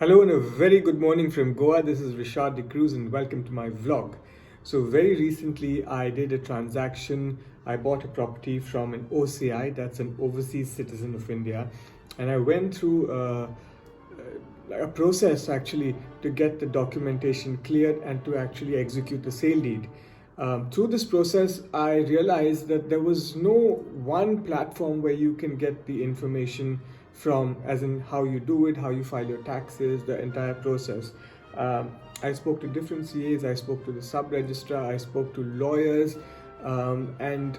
Hello and a very good morning from Goa. This is Rishad De Cruz and welcome to my vlog. So very recently I did a transaction. I bought a property from an OCI, that's an overseas citizen of India, and I went through a process actually to get the documentation cleared and to actually execute the sale deed. Through this process, I realized that there was no one platform where you can get the information from, as in how you do it, how you file your taxes, the entire process. I spoke to different CAs, I spoke to the sub registrar, I spoke to lawyers, and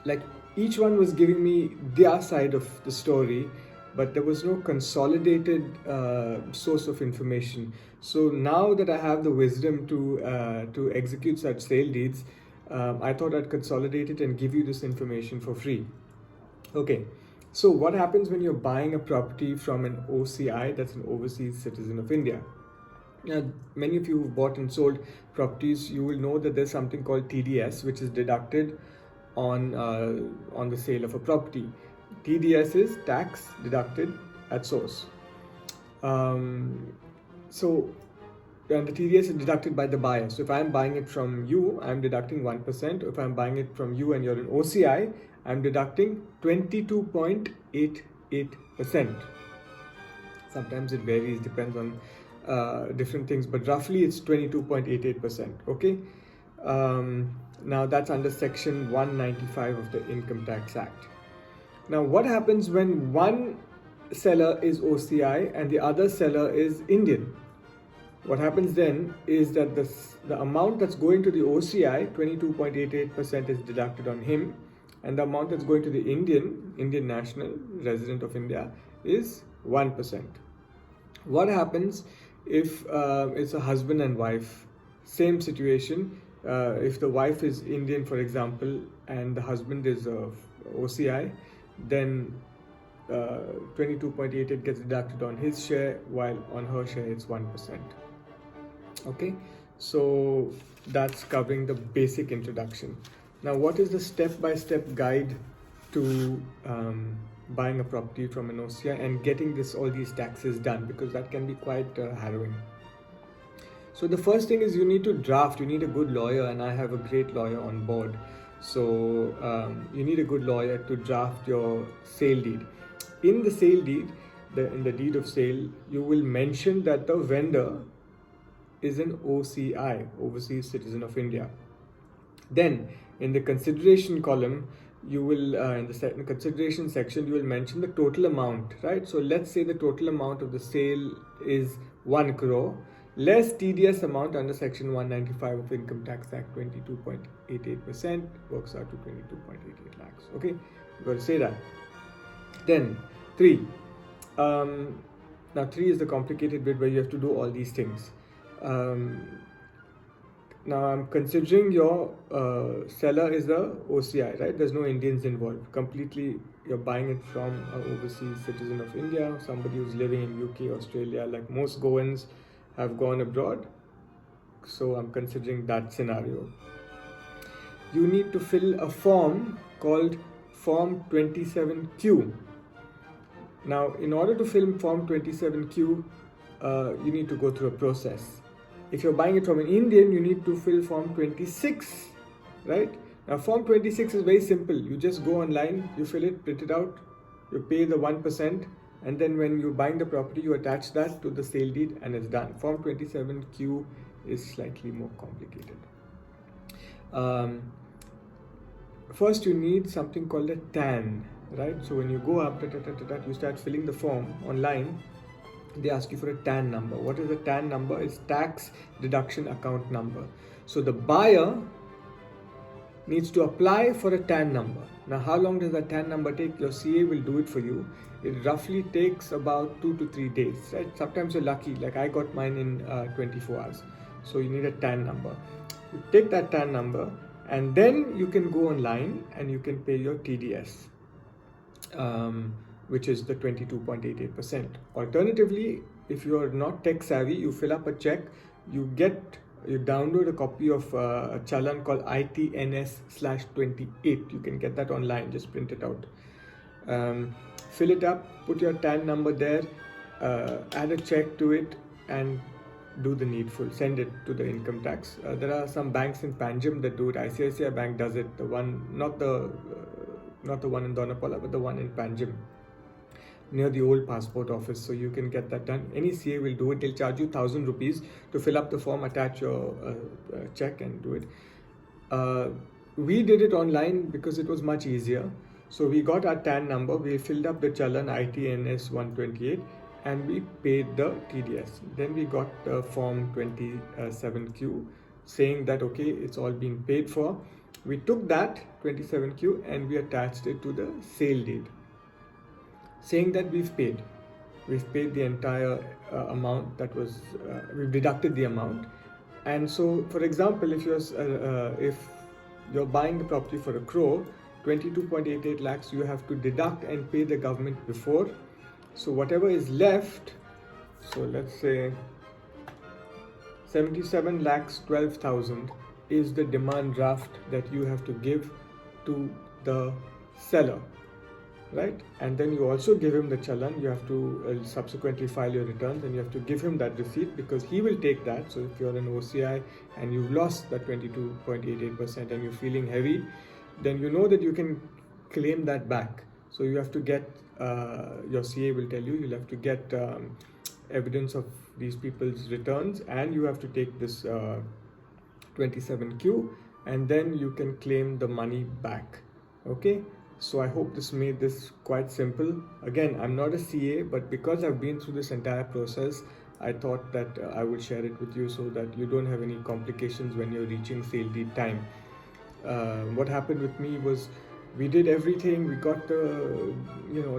like each one was giving me their side of the story, but there was no consolidated source of information. So now that I have the wisdom to execute such sale deeds, I thought I'd consolidate it and give you this information for free. Okay, so what happens when you're buying a property from an OCI, that's an overseas citizen of India? Now, many of you who've bought and sold properties, you will know that there's something called TDS, which is deducted on the sale of a property. TDS is tax deducted at source. So, and the TDS is deducted by the buyer. So if I'm buying it from you, I'm deducting 1%. If I'm buying it from you and you're an OCI, I'm deducting 22.88%. Sometimes it varies, depends on different things, but roughly it's 22.88%. Okay. Now that's under section 195 of the Income Tax Act. Now what happens when one seller is OCI and the other seller is Indian? What happens then is that the amount that's going to the OCI, 22.88%, is deducted on him, and the amount that's going to the Indian national resident of India is 1%. What happens if it's a husband and wife? Same situation. If the wife is Indian, for example, and the husband is OCI, then 22.88 gets deducted on his share, while on her share it's 1%. Okay, so that's covering the basic introduction. Now, what is the step-by-step guide to buying a property from an OCI and getting all these taxes done? Because that can be quite harrowing. So the first thing is you need to draft. You need a good lawyer, and I have a great lawyer on board. So you need a good lawyer to draft your sale deed. In the sale deed, in the deed of sale, you will mention that the vendor is an OCI, overseas citizen of India. Then in the consideration column, you will in the consideration section, you will mention the total amount, right? So let's say the total amount of the sale is 1 crore less TDS amount under section 195 of Income Tax Act, 22.88% works out to 22.88 lakhs. Okay, you got to say that. Then 3. Now 3 is the complicated bit where you have to do all these things. Now I'm considering your seller is the OCI, right? There's no Indians involved. Completely, you're buying it from an overseas citizen of India, somebody who's living in UK, Australia, like most Goans have gone abroad. So I'm considering that scenario. You need to fill a form called Form 27Q. Now, in order to fill Form 27Q, you need to go through a process. If you're buying it from an Indian, you need to fill Form 26, right? Now, Form 26 is very simple. You just go online, you fill it, print it out, you pay the 1%, and then when you're buying the property, you attach that to the sale deed and it's done. Form 27Q is slightly more complicated. First, you need something called a TAN, right? So when you go up, you start filling the form online, they ask you for a TAN number. What is a TAN number? It's tax deduction account number. So the buyer needs to apply for a TAN number. Now, how long does that TAN number take? Your CA will do it for you. It roughly takes about 2 to 3 days, right? Sometimes you're lucky, like I got mine in 24 hours. So you need a TAN number. You take that TAN number and then you can go online and you can pay your TDS. Which is the 22.88%. Alternatively, if you are not tech savvy, you fill up a check, you download a copy of a challan called ITNS/28. You can get that online, just print it out. Fill it up, put your TAN number there, add a check to it and do the needful, send it to the income tax. There are some banks in Panjim that do it. ICICI Bank does it, the one, not the one in Donapola, but the one in Panjim near the old passport office. So you can get that done. Any CA will do it. They'll charge you 1,000 rupees to fill up the form, attach your check and do it. We did it online because it was much easier. So we got our TAN number, we filled up the Chalan ITNS 128 and we paid the TDS. Then we got the form 27Q saying that okay, it's all been paid for. We took that 27Q and we attached it to the sale deed, saying that we've paid the entire amount that was, we've deducted the amount. And so, for example, if you're buying the property for 1 crore, 22.88 lakhs you have to deduct and pay the government before. So whatever is left, so let's say 77 lakhs 12,000 is the demand draft that you have to give to the seller, right? And then you also give him the challan. You have to subsequently file your returns and you have to give him that receipt because he will take that. So if you're an OCI and you've lost that 22.88% and you're feeling heavy, then you know that you can claim that back. So you have to get, your CA will tell you, you'll have to get evidence of these people's returns and you have to take this 27Q and then you can claim the money back. Okay, so I hope this made this quite simple. Again, I'm not a CA, but because I've been through this entire process, I thought that I would share it with you so that you don't have any complications when you're reaching sale deed time. What happened with me was we did everything, we got the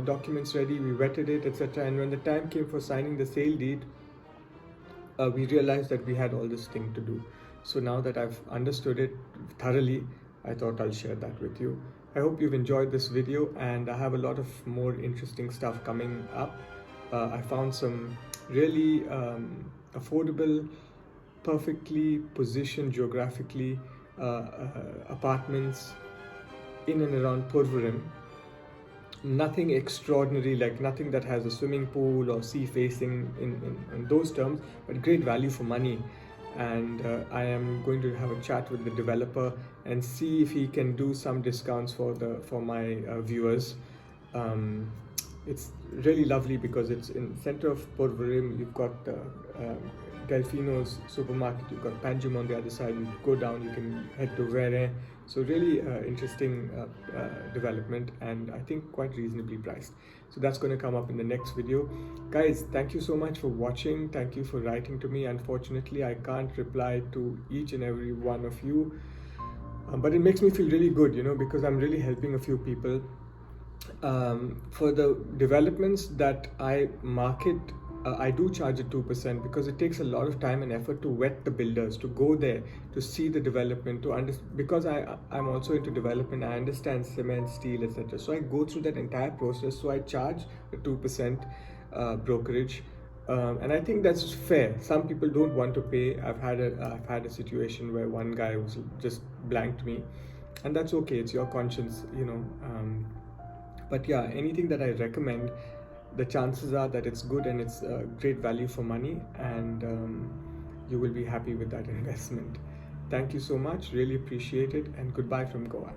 documents ready, we vetted it, etc. And when the time came for signing the sale deed, we realized that we had all this thing to do. So now that I've understood it thoroughly, I thought I'll share that with you. I hope you've enjoyed this video and I have a lot of more interesting stuff coming up. I found some really affordable, perfectly positioned geographically apartments in and around Purvaram. Nothing extraordinary, like nothing that has a swimming pool or sea facing in those terms, but great value for money. And I am going to have a chat with the developer and see if he can do some discounts for my viewers. It's really lovely because it's in the center of Purvaram. You've got Delfino's supermarket, you've got Panjim on the other side. You go down, you can head to Vere. So really interesting development and I think quite reasonably priced. So that's going to come up in the next video. Guys, thank you so much for watching. Thank you for writing to me. Unfortunately, I can't reply to each and every one of you. But it makes me feel really good, because I'm really helping a few people. For the developments that I market, I do charge at 2% because it takes a lot of time and effort to vet the builders, to go there, to see the development, because I'm also into development, I understand cement, steel, etc. So I go through that entire process. So I charge a 2% brokerage, and I think that's fair. Some people don't want to pay. I've had a situation where one guy was just blanked me, and that's okay. It's your conscience, But yeah, anything that I recommend, the chances are that it's good and it's great value for money, and you will be happy with that investment. Thank you so much, really appreciate it, and goodbye from Goa.